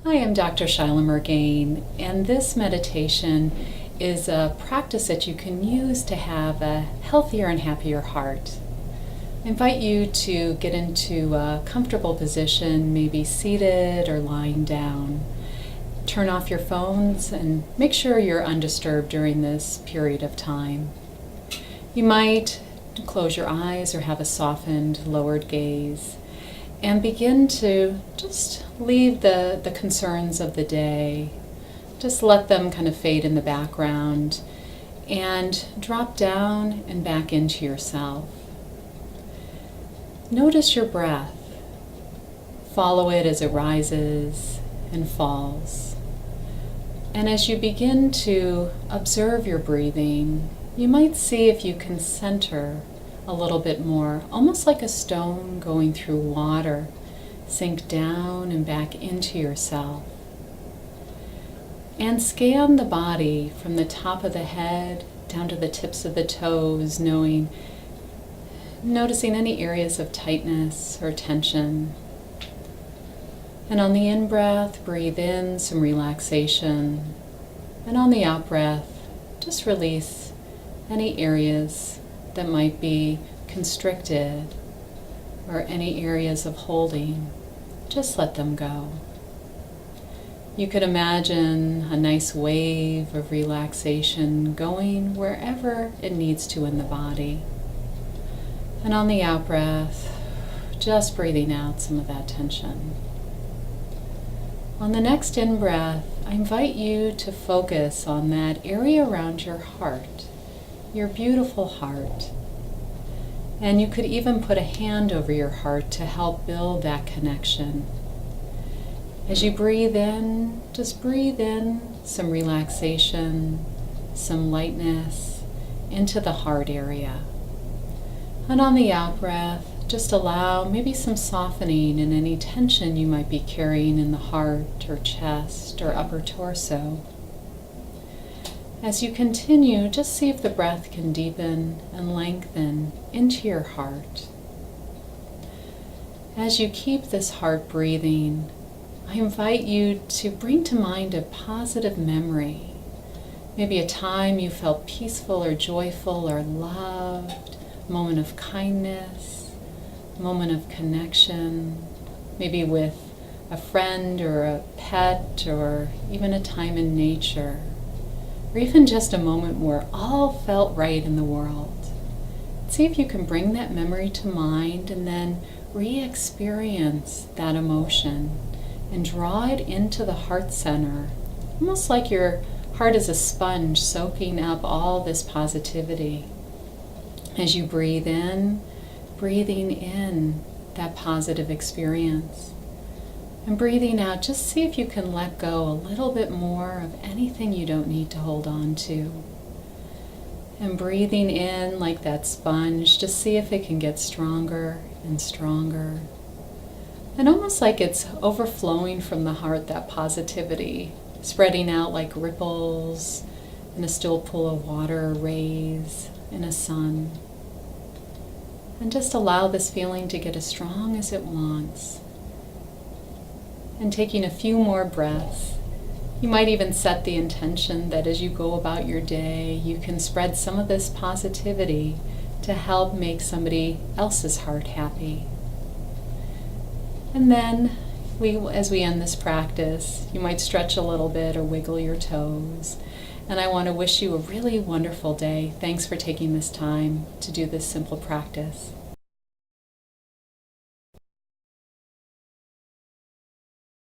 Hi, I'm Dr. Shilagh Mirgain, and this meditation is a practice that you can use to have a healthier and happier heart. I invite you to get into a comfortable position, maybe seated or lying down. Turn off your phones and make sure you're undisturbed during this period of time. You might close your eyes or have a softened, lowered gaze, and begin to just leave the concerns of the day. Just let them kind of fade in the background and drop down and back into yourself. Notice your breath. Follow it as it rises and falls. And as you begin to observe your breathing, you might see if you can center a little bit more, almost like a stone going through water. Sink down and back into yourself. And scan the body from the top of the head down to the tips of the toes, noticing any areas of tightness or tension. And on the in-breath, breathe in some relaxation. And on the out-breath, just release any areas that might be constricted or any areas of holding. Just let them go. You could imagine a nice wave of relaxation going wherever it needs to in the body. And on the out-breath, just breathing out some of that tension. On the next in-breath, I invite you to focus on that area around your heart, your beautiful heart. And you could even put a hand over your heart to help build that connection. As you breathe in, just breathe in some relaxation, some lightness into the heart area. And on the out-breath, just allow maybe some softening in any tension you might be carrying in the heart or chest or upper torso. As you continue, just see if the breath can deepen and lengthen into your heart. As you keep this heart breathing, I invite you to bring to mind a positive memory. Maybe a time you felt peaceful or joyful or loved, a moment of kindness, a moment of connection, maybe with a friend or a pet or even a time in nature. Or even just a moment where all felt right in the world. See if you can bring that memory to mind and then re-experience that emotion and draw it into the heart center, almost like your heart is a sponge soaking up all this positivity. As you breathe in, breathing in that positive experience. And breathing out, just see if you can let go a little bit more of anything you don't need to hold on to. And breathing in like that sponge, just see if it can get stronger and stronger. And almost like it's overflowing from the heart, that positivity, spreading out like ripples in a still pool of water, rays in a sun. And just allow this feeling to get as strong as it wants. And taking a few more breaths, you might even set the intention that as you go about your day, you can spread some of this positivity to help make somebody else's heart happy. And then, as we end this practice, you might stretch a little bit or wiggle your toes. And I want to wish you a really wonderful day. Thanks for taking this time to do this simple practice.